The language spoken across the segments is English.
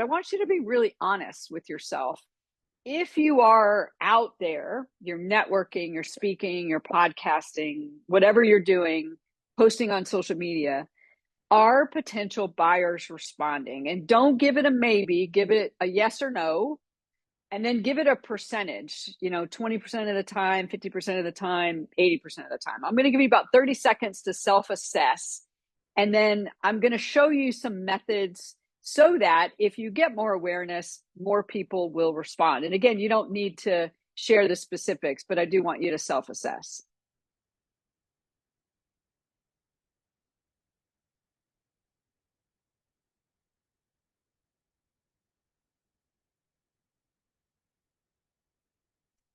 I want you to be really honest with yourself. If you are out there, you're networking, you're speaking, you're podcasting, whatever you're doing, posting on social media, are potential buyers responding? And don't give it a maybe, give it a yes or no, and then give it a percentage, 20% of the time, 50% of the time, 80% of the time. I'm going to give you about 30 seconds to self assess. And then I'm going to show you some methods so that if you get more awareness, more people will respond. And again, you don't need to share the specifics, but I do want you to self assess.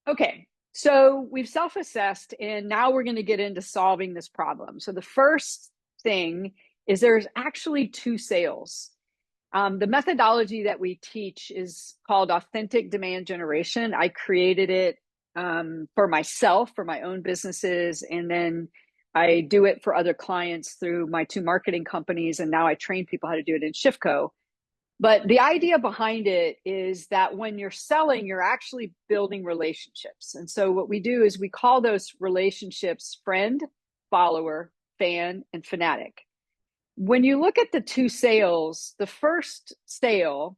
Okay, so we've self assessed, and now we're going to get into solving this problem. So the first thing is there's actually two sales. The methodology that we teach is called authentic demand generation. I created it for myself, for my own businesses, and then I do it for other clients through my two marketing companies, and now I train people how to do it in Shifco. But the idea behind it is that when you're selling, you're actually building relationships. And so what we do is we call those relationships friend, follower, fan, and fanatic. When you look at the two sales, the first sale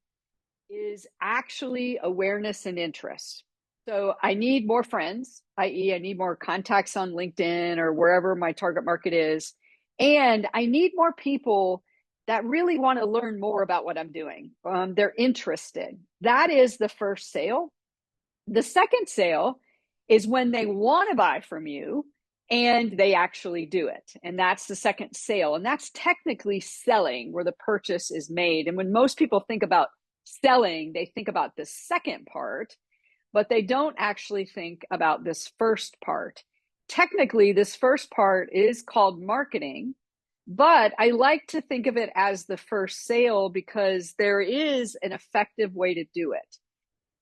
is actually awareness and interest. So I need more friends, i.e., I need more contacts on LinkedIn or wherever my target market is. And I need more people that really want to learn more about what I'm doing. They're interested. That is the first sale. The second sale is when they want to buy from you and they actually do it. And that's the second sale. And that's technically selling, where the purchase is made. And when most people think about selling, they think about the second part, but they don't actually think about this first part. Technically, this first part is called marketing, but I like to think of it as the first sale because there is an effective way to do it.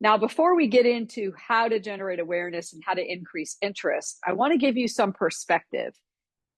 Now, before we get into how to generate awareness and how to increase interest, I want to give you some perspective.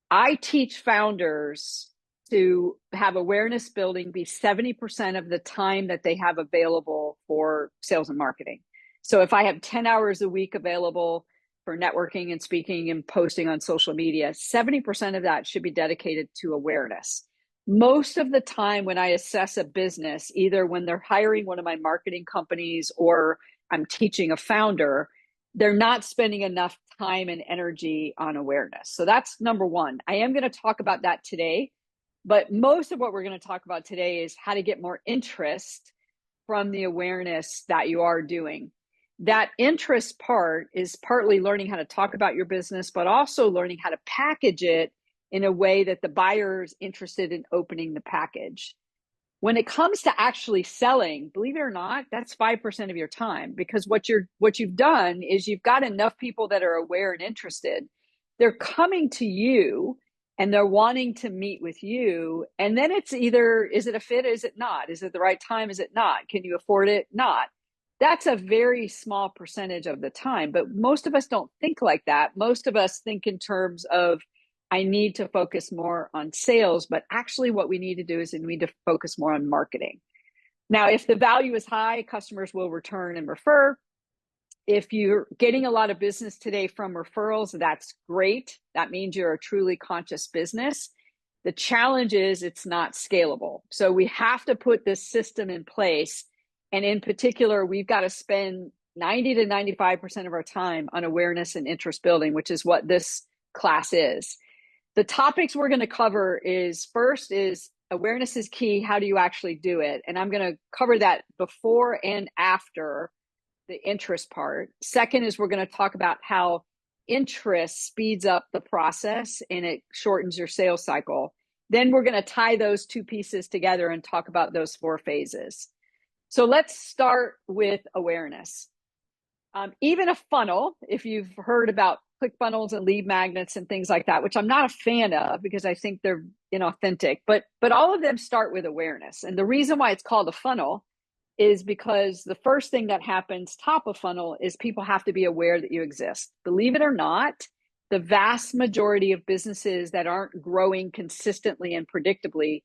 I teach founders to have awareness building be 70% of the time that they have available for sales and marketing. So if I have 10 hours a week available for networking and speaking and posting on social media, 70% of that should be dedicated to awareness. Most of the time when I assess a business, either when they're hiring one of my marketing companies or I'm teaching a founder, they're not spending enough time and energy on awareness. So that's number one. I am going to talk about that today, but most of what we're going to talk about today is how to get more interest from the awareness that you are doing. That interest part is partly learning how to talk about your business, but also learning how to package it in a way that the buyer is interested in opening the package. When it comes to actually selling, believe it or not, that's 5% of your time, because what you've done is you've got enough people that are aware and interested. They're coming to you and they're wanting to meet with you. And then it's either, is it a fit? Is it not? Is it the right time? Is it not? Can you afford it? Not. That's a very small percentage of the time, but most of us don't think like that. Most of us think in terms of, I need to focus more on sales, but actually what we need to do is we need to focus more on marketing. Now, if the value is high, customers will return and refer. If you're getting a lot of business today from referrals, that's great. That means you're a truly conscious business. The challenge is it's not scalable. So we have to put this system in place. And in particular, we've got to spend 90 to 95% of our time on awareness and interest building, which is what this class is. The topics we're going to cover is, first is awareness is key. How do you actually do it? And I'm going to cover that before and after the interest part. Second is we're going to talk about how interest speeds up the process and it shortens your sales cycle. Then we're going to tie those two pieces together and talk about those four phases. So let's start with awareness. Even a funnel, if you've heard about ClickFunnels and lead magnets and things like that, which I'm not a fan of because I think they're inauthentic, but all of them start with awareness. And the reason why it's called a funnel is because the first thing that happens top of funnel is people have to be aware that you exist. Believe it or not, the vast majority of businesses that aren't growing consistently and predictably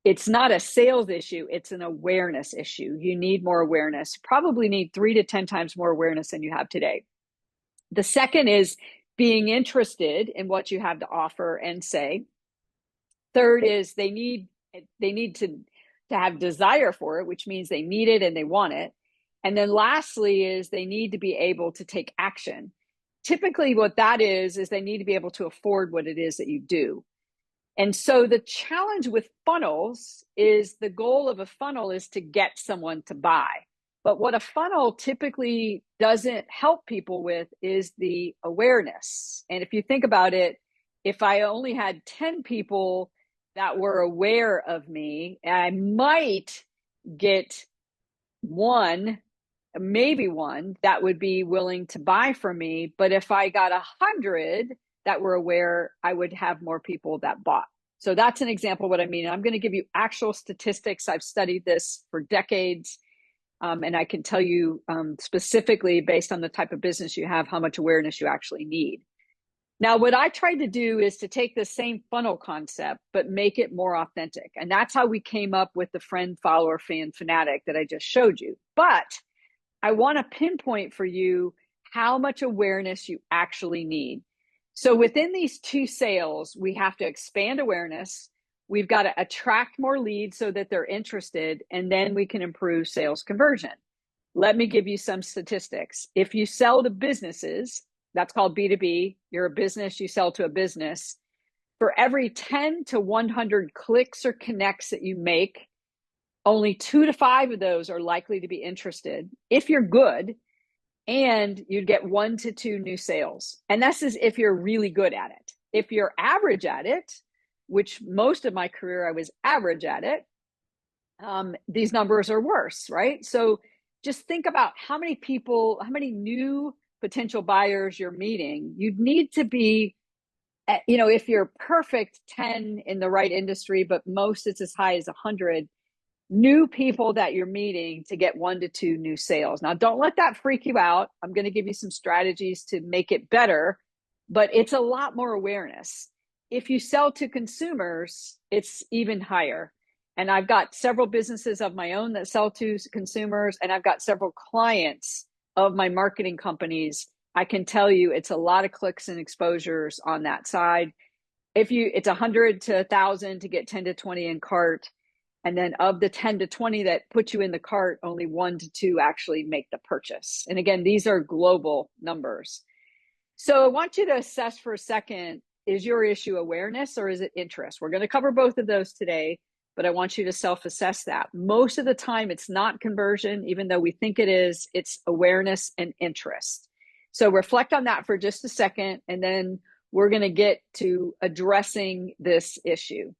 It's not a sales issue, it's an awareness issue. You need more awareness. You probably need 3 to 10 times more awareness than you have today. The second is being interested in what you have to offer and say. Third is they need to have desire for it, which means they need it and they want it. And then lastly is they need to be able to take action. Typically what that is they need to be able to afford what it is that you do. And so the challenge with funnels is the goal of a funnel is to get someone to buy. But what a funnel typically doesn't help people with is the awareness. And if you think about it, if I only had 10 people that were aware of me, I might get one, maybe one that would be willing to buy from me. But if I got 100 that were aware, I would have more people that bought. So that's an example of what I mean. I'm going to give you actual statistics. I've studied this for decades. And I can tell you specifically based on the type of business you have, how much awareness you actually need. Now, what I tried to do is to take the same funnel concept, but make it more authentic. And that's how we came up with the friend, follower, fan, fanatic that I just showed you. But I want to pinpoint for you how much awareness you actually need. So within these 2 sales, we have to expand awareness. We've got to attract more leads so that they're interested, and then we can improve sales conversion. Let me give you some statistics. If you sell to businesses, that's called B2B. You're a business, you sell to a business. For every 10 to 100 clicks or connects that you make, only 2 to 5 of those are likely to be interested if you're good, and you'd get 1 to 2 new sales. And this is if you're really good at it. If you're average at it, which most of my career I was average at it, these numbers are worse, right? So just think about how many people, how many new potential buyers you're meeting. You'd need to be, if you're perfect, 10 in the right industry, but most it's as high as 100 new people that you're meeting to get 1 to 2 new sales. Now, don't let that freak you out. I'm going to give you some strategies to make it better, but it's a lot more awareness. If you sell to consumers, it's even higher. And I've got several businesses of my own that sell to consumers, and I've got several clients of my marketing companies. I can tell you it's a lot of clicks and exposures on that side. It's 100 to 1,000 to get 10 to 20 in cart. And then of the 10 to 20 that put you in the cart, only 1 to 2 actually make the purchase. And again, these are global numbers. So I want you to assess for a second, is your issue awareness or is it interest? We're going to cover both of those today, but I want you to self-assess that. Most of the time, it's not conversion, even though we think it is, it's awareness and interest. So reflect on that for just a second, and then we're going to get to addressing this issue.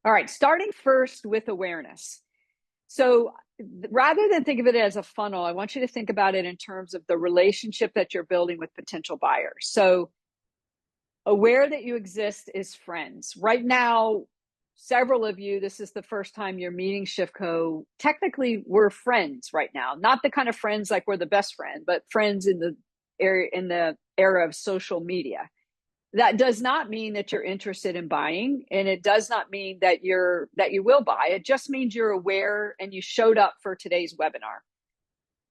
All right, starting first with awareness. So rather than think of it as a funnel, I want you to think about it in terms of the relationship that you're building with potential buyers. So aware that you exist is friends. Right now, several of you, this is the first time you're meeting Shifco. Technically, we're friends right now. Not the kind of friends like we're the best friend, but friends in the era of social media. That does not mean that you're interested in buying, and it does not mean that you will buy. It just means you're aware and you showed up for today's webinar.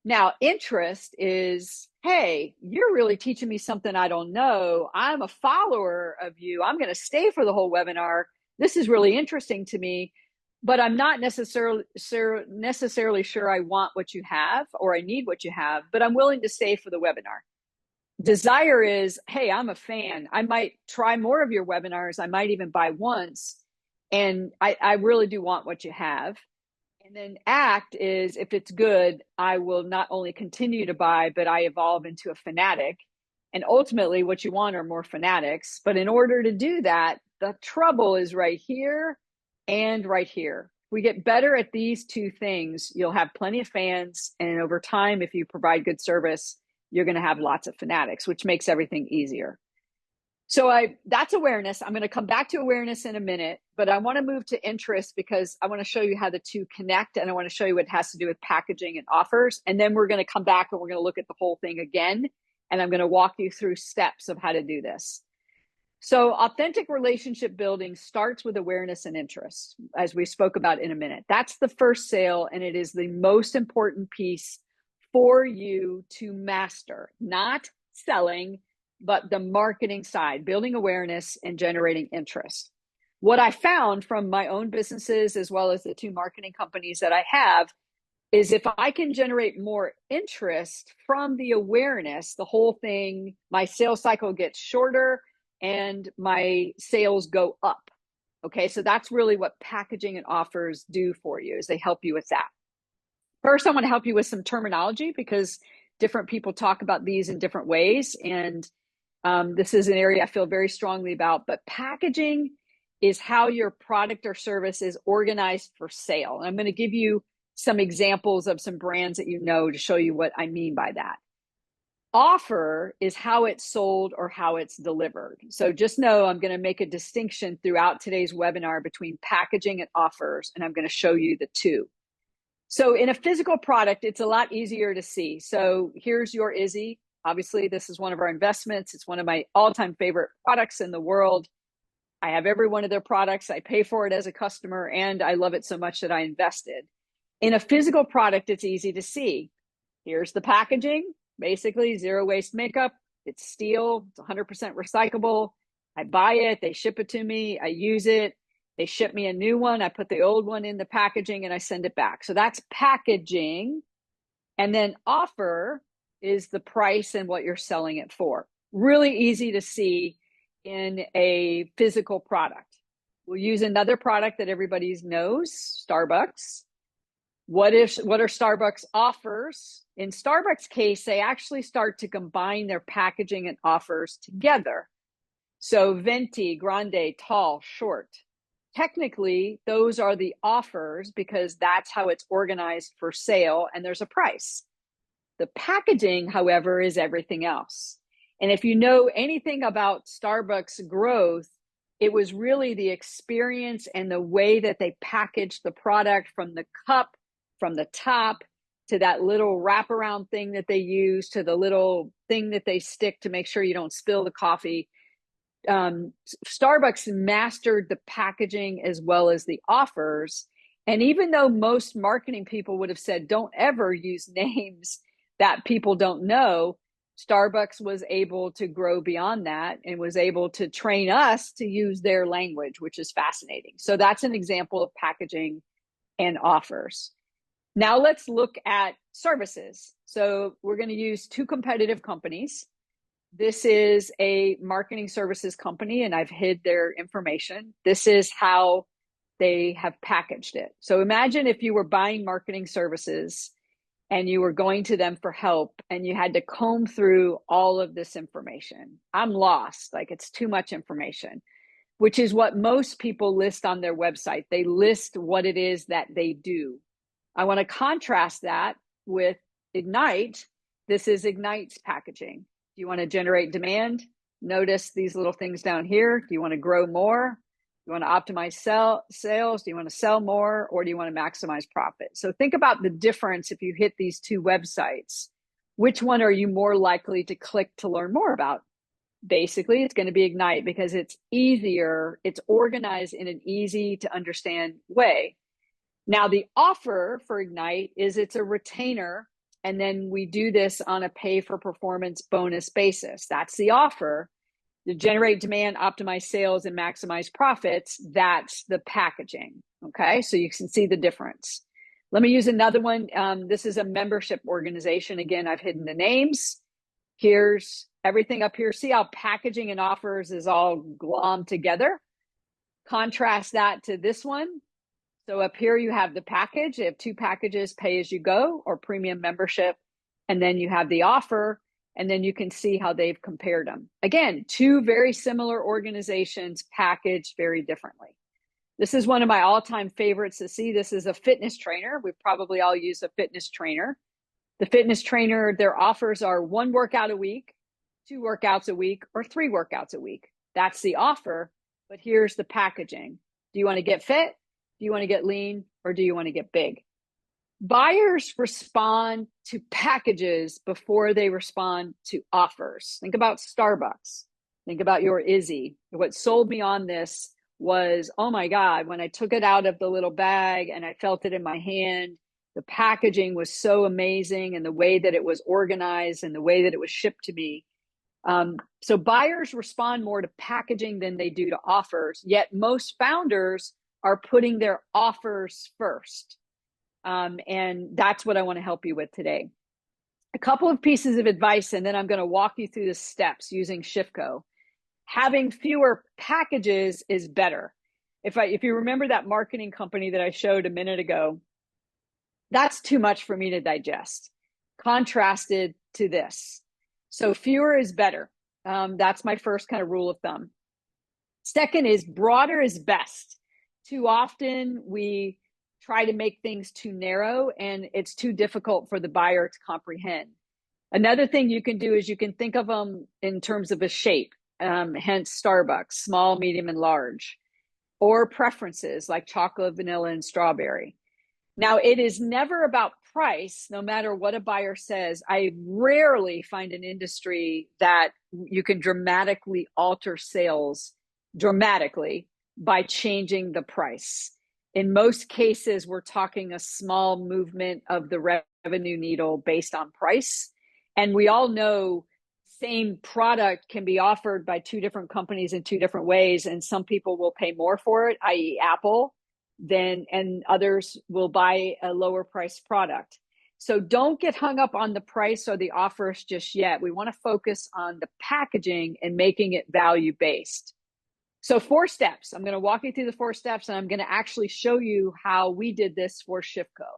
Now, interest is, hey, you're really teaching me something I don't know. I'm a follower of you. I'm going to stay for the whole webinar. This is really interesting to me, but I'm not necessarily sure I want what you have or I need what you have, but I'm willing to stay for the webinar. Desire is, hey, I'm a fan. I might try more of your webinars. I might even buy once. And I really do want what you have. And then act is, if it's good, I will not only continue to buy, but I evolve into a fanatic. And ultimately, what you want are more fanatics. But in order to do that, the trouble is right here and right here. If we get better at these 2 things, you'll have plenty of fans. And over time, if you provide good service, you're going to have lots of fanatics, which makes everything easier. So that's awareness. I'm going to come back to awareness in a minute, but I want to move to interest because I want to show you how the 2 connect, and I want to show you what it has to do with packaging and offers. And then we're going to come back and we're going to look at the whole thing again, and I'm going to walk you through steps of how to do this. So authentic relationship building starts with awareness and interest, as we spoke about in a minute. That's the first sale, and it is the most important piece for you to master, not selling, but the marketing side, building awareness and generating interest. What I found from my own businesses, as well as the two marketing companies that I have, is if I can generate more interest from the awareness, the whole thing, my sales cycle gets shorter and my sales go up. Okay, so that's really what packaging and offers do for you, is they help you with that. First, I want to help you with some terminology because different people talk about these in different ways. And this is an area I feel very strongly about. But packaging is how your product or service is organized for sale. And I'm going to give you some examples of some brands that you know to show you what I mean by that. Offer is how it's sold or how it's delivered. So just know I'm going to make a distinction throughout today's webinar between packaging and offers, and I'm going to show you the two. So in a physical product, it's a lot easier to see. So here's your Izzy. Obviously, this is one of our investments. It's one of my all-time favorite products in the world. I have every one of their products. I pay for it as a customer, and I love it so much that I invested. In a physical product, it's easy to see. Here's the packaging, basically zero waste makeup. It's steel, it's 100% recyclable. I buy it, they ship it to me, I use it. They ship me a new one. I put the old one in the packaging and I send it back. So that's packaging. And then offer is the price and what you're selling it for. Really easy to see in a physical product. We'll use another product that everybody knows, Starbucks. What are Starbucks offers? In Starbucks case, they actually start to combine their packaging and offers together. So venti, grande, tall, short. Technically, those are the offers because that's how it's organized for sale and there's a price. The packaging, however, is everything else. And if you know anything about Starbucks growth, it was really the experience and the way that they packaged the product, from the cup, from the top, to that little wraparound thing that they use, to the little thing that they stick to make sure you don't spill the coffee. Starbucks mastered the packaging as well as the offers. And even though most marketing people would have said, don't ever use names that people don't know, Starbucks was able to grow beyond that and was able to train us to use their language, which is fascinating. So that's an example of packaging and offers. Now let's look at services. So we're going to use two competitive companies. This is a marketing services company, and I've hid their information. This is how they have packaged it. So imagine if you were buying marketing services and you were going to them for help and you had to comb through all of this information. I'm lost, like it's too much information, which is what most people list on their website. They list what it is that they do. I want to contrast that with Ignite. This is Ignite's packaging. Do you want to generate demand? Notice these little things down here. Do you want to grow more? Do you want to optimize sales? Do you want to sell more? Or do you want to maximize profit? So think about the difference if you hit these two websites. Which one are you more likely to click to learn more about? Basically, it's going to be Ignite because it's easier. It's organized in an easy to understand way. Now, the offer for Ignite is it's a retainer. And then we do this on a pay for performance bonus basis. That's the offer. To generate demand, optimize sales, and maximize profits, that's the packaging. Okay, so you can see the difference. Let me use another one. This is a membership organization. Again, I've hidden the names. Here's everything up here. See how packaging and offers is all glommed together? Contrast that to this one. So up here you have the package. You have two packages, pay as you go or premium membership. And then you have the offer, and then you can see how they've compared them. Again, two very similar organizations packaged very differently. This is one of my all-time favorites to see. This is a fitness trainer. We've probably all used a fitness trainer. The fitness trainer, their offers are 1 workout a week, 2 workouts a week, or 3 workouts a week. That's the offer, but here's the packaging. Do you want to get fit? Do you want to get lean, or do you want to get big? Buyers respond to packages before they respond to offers. Think about Starbucks. Think about your Izzy. What sold me on this was, oh my God, when I took it out of the little bag and I felt it in my hand, the packaging was so amazing, and the way that it was organized and the way that it was shipped to me. So buyers respond more to packaging than they do to offers, yet most founders are putting their offers first. And that's what I want to help you with today. A couple of pieces of advice, and then I'm going to walk you through the steps using Shifco. Having fewer packages is better. If you remember that marketing company that I showed a minute ago, that's too much for me to digest, contrasted to this. So fewer is better. That's my first kind of rule of thumb. Second is broader is best. Too often we try to make things too narrow, and it's too difficult for the buyer to comprehend. Another thing you can do is you can think of them in terms of a shape, hence Starbucks, small, medium, and large, or preferences like chocolate, vanilla, and strawberry. Now, it is never about price, no matter what a buyer says. I rarely find an industry that you can dramatically alter sales dramatically by changing the price. In most cases, we're talking a small movement of the revenue needle based on price. And we all know same product can be offered by two different companies in two different ways, and some people will pay more for it, i.e. Apple, and others will buy a lower price product. So don't get hung up on the price or the offers just yet. We want to focus on the packaging and making it value based. So 4 steps. I'm going to walk you through the 4 steps, and I'm going to actually show you how we did this for Shifco.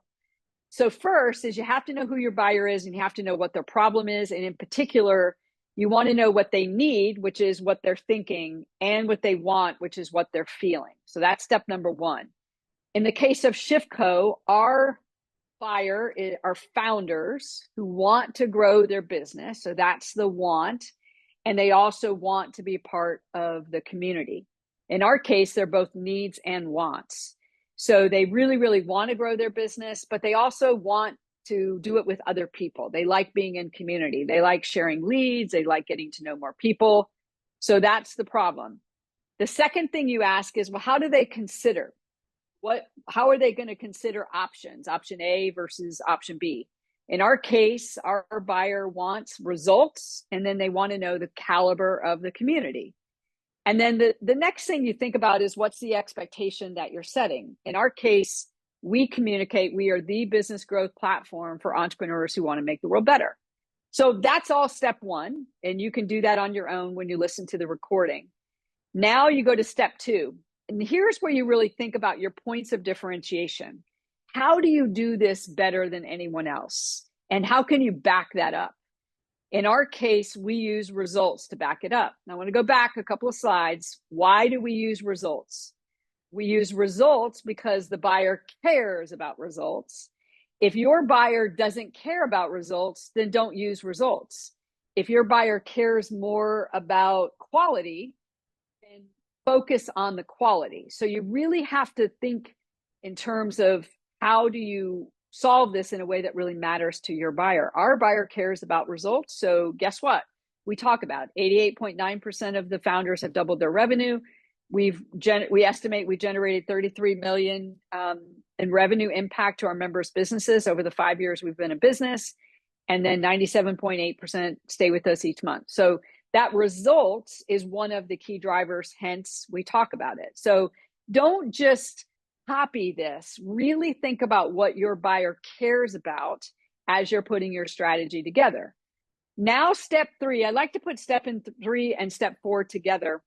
So first is you have to know who your buyer is, and you have to know what their problem is. And in particular, you want to know what they need, which is what they're thinking, and what they want, which is what they're feeling. So that's step number 1. In the case of Shifco, our buyer are founders who want to grow their business. So that's the want. And they also want to be part of the community. In our case, they're both needs and wants. So they really, really want to grow their business, but they also want to do it with other people. They like being in community. They like sharing leads. They like getting to know more people. So that's the problem. The second thing you ask is, well, how do they consider? How are they going to consider options, option A versus option B? In our case, our buyer wants results, and then they want to know the caliber of the community. And then the next thing you think about is, what's the expectation that you're setting? In our case, we communicate we are the business growth platform for entrepreneurs who want to make the world better. So that's all step 1, and you can do that on your own when you listen to the recording. Now you go to step 2. And here's where you really think about your points of differentiation. How do you do this better than anyone else? And how can you back that up? In our case, we use results to back it up. Now, I want to go back a couple of slides. Why do we use results? We use results because the buyer cares about results. If your buyer doesn't care about results, then don't use results. If your buyer cares more about quality, then focus on the quality. So you really have to think in terms of, how do you solve this in a way that really matters to your buyer? Our buyer cares about results. So guess what? We talk about 88.9% of the founders have doubled their revenue. We estimate we generated 33 million in revenue impact to our members' businesses over the 5 years we've been in business. And then 97.8% stay with us each month. So that results is one of the key drivers, hence we talk about it. So don't just copy this. Really think about what your buyer cares about as you're putting your strategy together. Now, step 3, I like to put step 3 and step 4 together.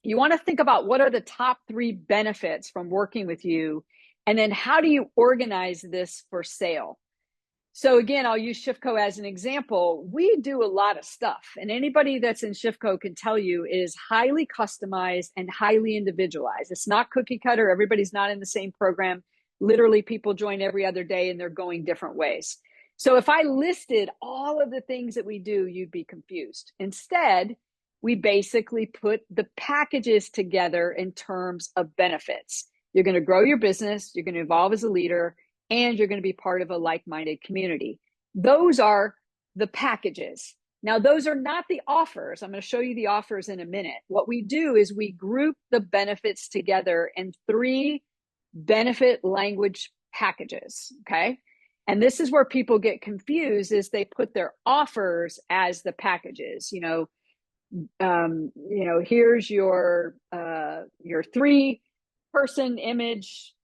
You want to think about what are the top 3 benefits from working with you, and then how do you organize this for sale? So again, I'll use Shifco as an example. We do a lot of stuff, and anybody that's in Shifco can tell you it is highly customized and highly individualized. It's not cookie cutter. Everybody's not in the same program. Literally, people join every other day and they're going different ways. So if I listed all of the things that we do, you'd be confused. Instead, we basically put the packages together in terms of benefits. You're going to grow your business, you're going to evolve as a leader, and you're going to be part of a like-minded community. Those are the packages. Now, those are not the offers. I'm going to show you the offers in a minute. What we do is we group the benefits together in 3 benefit language packages. Okay. And this is where people get confused is they put their offers as the packages. Here's your 3-person image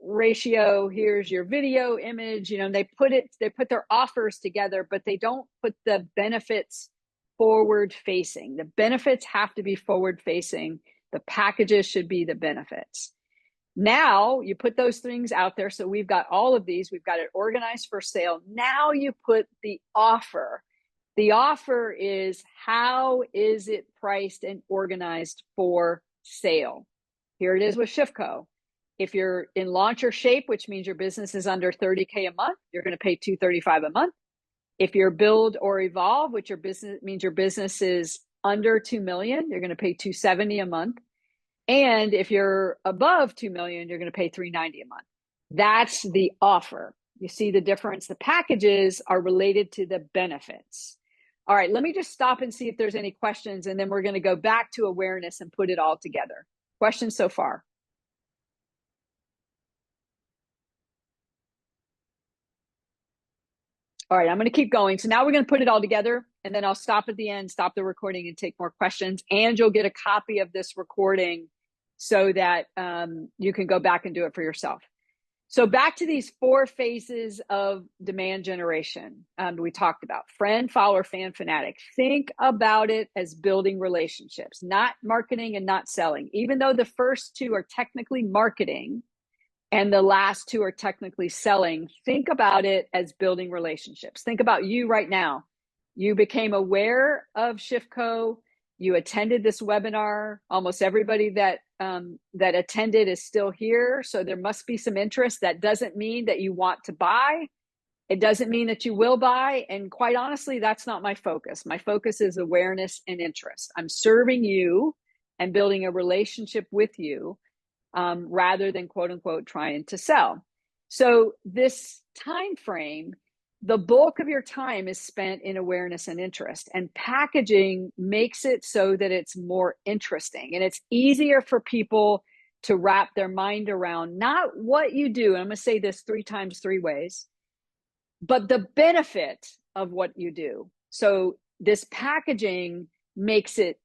ratio. Here's your video image. They put their offers together, but they don't put the benefits forward facing. The benefits have to be forward facing. The packages should be the benefits. Now you put those things out there. So we've got all of these. We've got it organized for sale. Now you put the offer. The offer is how is it priced and organized for sale? Here it is with ShiftCo. If you're in launch or shape, which means your business is under 30K a month, you're going to pay $235 a month. If you're build or evolve, which means your business is under 2 million, you're going to pay $270 a month. And if you're above 2 million, you're going to pay $390 a month. That's the offer. You see the difference? The packages are related to the benefits. All right, let me just stop and see if there's any questions, and then we're going to go back to awareness and put it all together. Questions so far? All right, I'm going to keep going. So now we're going to put it all together, and then I'll stop at the end, stop the recording, and take more questions. And you'll get a copy of this recording so that you can go back and do it for yourself. So back to these 4 phases of demand generation we talked about. Friend, follower, fan, fanatic. Think about it as building relationships, not marketing and not selling. Even though the first 2 are technically marketing and the last 2 are technically selling, think about it as building relationships. Think about you right now. You became aware of ShiftCo. You attended this webinar. Almost everybody that attended is still here. So there must be some interest. That doesn't mean that you want to buy. It doesn't mean that you will buy. And quite honestly, that's not my focus. My focus is awareness and interest. I'm serving you and building a relationship with you rather than quote unquote trying to sell. So this time frame, the bulk of your time is spent in awareness and interest, and packaging makes it so that it's more interesting and it's easier for people to wrap their mind around not what you do. And I'm going to say this 3 times 3 ways, but the benefit of what you do. So this packaging makes it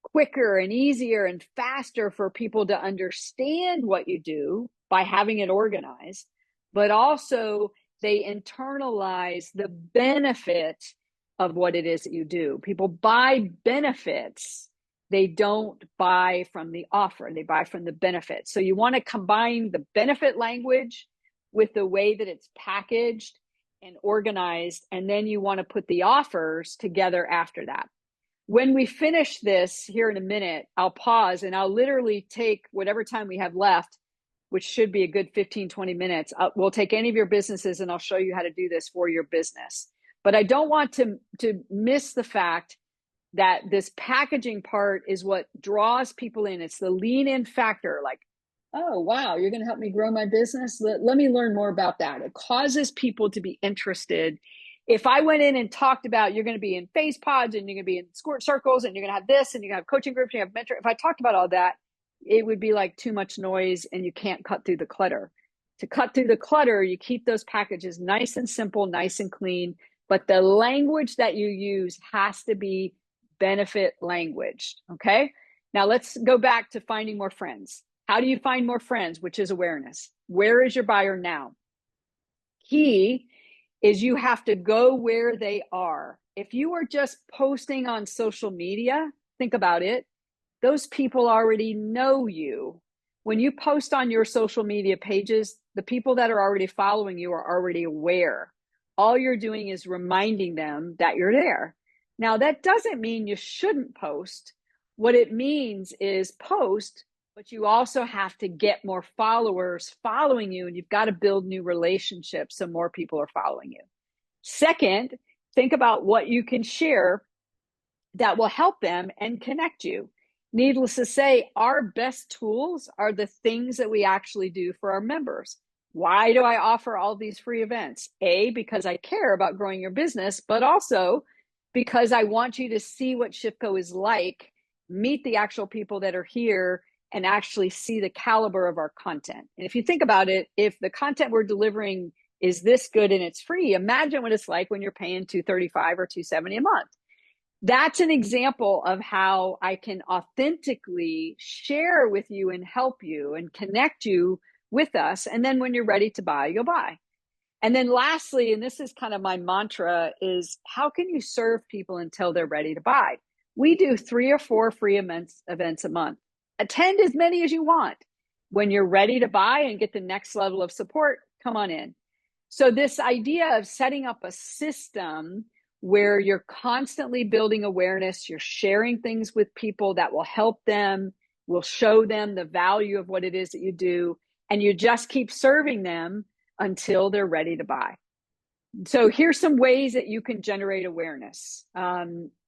quicker and easier and faster for people to understand what you do by having it organized, but also they internalize the benefit of what it is that you do. People buy benefits. They don't buy from the offer. They buy from the benefit. So you want to combine the benefit language with the way that it's packaged and organized, and then you want to put the offers together after that. When we finish this here in a minute, I'll pause and I'll literally take whatever time we have left, which should be a good 15, 20 minutes. We'll take any of your businesses and I'll show you how to do this for your business. But I don't want to miss the fact that this packaging part is what draws people in. It's the lean in factor. Like, oh, wow, you're going to help me grow my business? Let me learn more about that. It causes people to be interested. If I went in and talked about you're going to be in phase pods and you're going to be in squirt circles and you're going to have this and you're going to have coaching groups, and you have mentor. If I talked about all that, it would be like too much noise and you can't cut through the clutter. To cut through the clutter, you keep those packages nice and simple, nice and clean, but the language that you use has to be benefit language. Okay. Now let's go back to finding more friends. How do you find more friends? Which is awareness. Where is your buyer now? Key is you have to go where they are. If you are just posting on social media, think about it. Those people already know you. When you post on your social media pages, the people that are already following you are already aware. All you're doing is reminding them that you're there. Now, that doesn't mean you shouldn't post. What it means is post, but you also have to get more followers following you, and you've got to build new relationships so more people are following you. Second, think about what you can share that will help them and connect you. Needless to say, our best tools are the things that we actually do for our members. Why do I offer all these free events? A, because I care about growing your business, but also because I want you to see what ShiftCo is like, meet the actual people that are here, and actually see the caliber of our content. And if you think about it, if the content we're delivering is this good and it's free, imagine what it's like when you're paying $235 or $270 a month. That's an example of how I can authentically share with you and help you and connect you with us. And then when you're ready to buy, you'll buy. And then lastly, and this is kind of my mantra, is how can you serve people until they're ready to buy? We do 3 or 4 free events a month. Attend as many as you want. When you're ready to buy and get the next level of support, come on in. So this idea of setting up a system where you're constantly building awareness, you're sharing things with people that will help them, will show them the value of what it is that you do, and you just keep serving them until they're ready to buy. So here's some ways that you can generate awareness.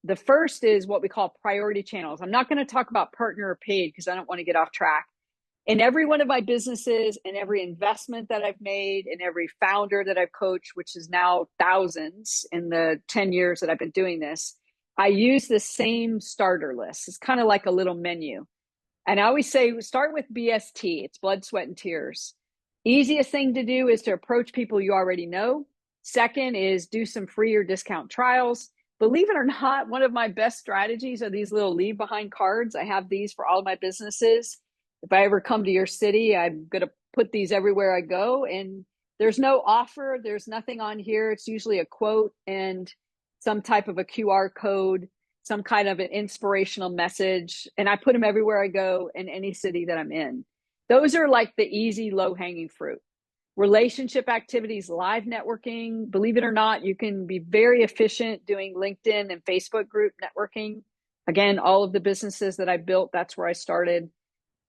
The first is what we call priority channels. I'm not going to talk about partner or paid because I don't want to get off track. In every one of my businesses, in every investment that I've made, in every founder that I've coached, which is now thousands in the 10 years that I've been doing this, I use the same starter list. It's kind of like a little menu. And I always say, start with BST. It's blood, sweat, and tears. Easiest thing to do is to approach people you already know. Second is do some free or discount trials. Believe it or not, one of my best strategies are these little leave behind cards. I have these for all of my businesses. If I ever come to your city, I'm going to put these everywhere I go. And there's no offer. There's nothing on here. It's usually a quote and some type of a QR code, some kind of an inspirational message. And I put them everywhere I go in any city that I'm in. Those are like the easy, low-hanging fruit. Relationship activities, live networking. Believe it or not, you can be very efficient doing LinkedIn and Facebook group networking. Again, all of the businesses that I built, that's where I started.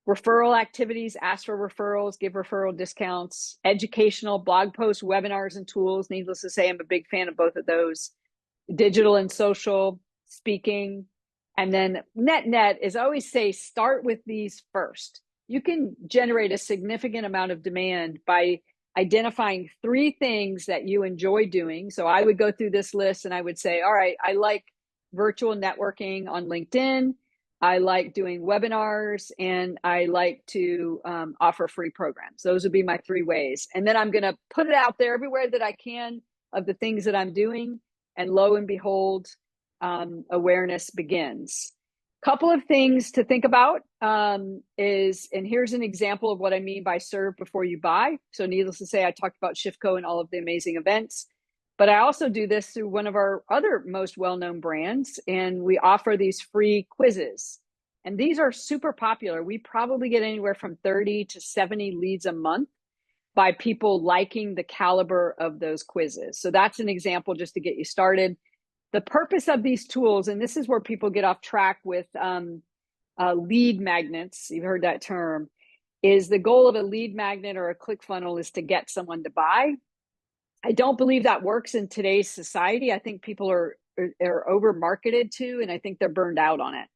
Referral activities, ask for referrals, give referral discounts. Educational blog posts, webinars, and tools. Needless to say, I'm a big fan of both of those. Digital and social, speaking. And then net is, I always say, start with these first. You can generate a significant amount of demand by identifying 3 things that you enjoy doing. So I would go through this list and I would say, all right, I like virtual networking on LinkedIn. I like doing webinars, and I like to offer free programs. Those would be my 3 ways. And then I'm going to put it out there everywhere that I can of the things that I'm doing. And lo and behold, awareness begins. Couple of things to think about is, and here's an example of what I mean by serve before you buy. So needless to say, I talked about ShiftCo and all of the amazing events, but I also do this through one of our other most well-known brands, and we offer these free quizzes. And these are super popular. We probably get anywhere from 30 to 70 leads a month by people liking the caliber of those quizzes. So that's an example just to get you started. The purpose of these tools, and this is where people get off track with lead magnets, you've heard that term, is the goal of a lead magnet or a click funnel is to get someone to buy. I don't believe that works in today's society. I think people are over marketed to, and I think they're burned out on it.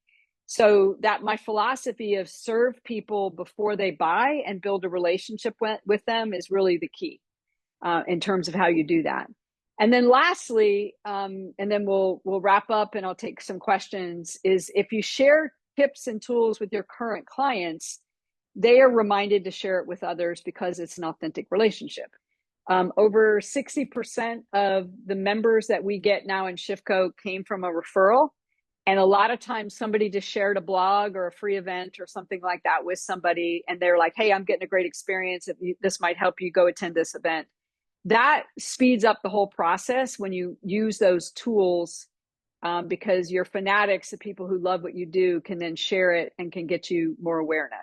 So that my philosophy of serve people before they buy and build a relationship with them is really the key in terms of how you do that. And then lastly, and then we'll wrap up and I'll take some questions, is if you share tips and tools with your current clients, they are reminded to share it with others because it's an authentic relationship. Over 60% of the members that we get now in ShiftCo came from a referral. And a lot of times somebody just shared a blog or a free event or something like that with somebody. And they're like, hey, I'm getting a great experience. If this might help you, go attend this event. That speeds up the whole process when you use those tools because your fanatics, the people who love what you do, can then share it and can get you more awareness.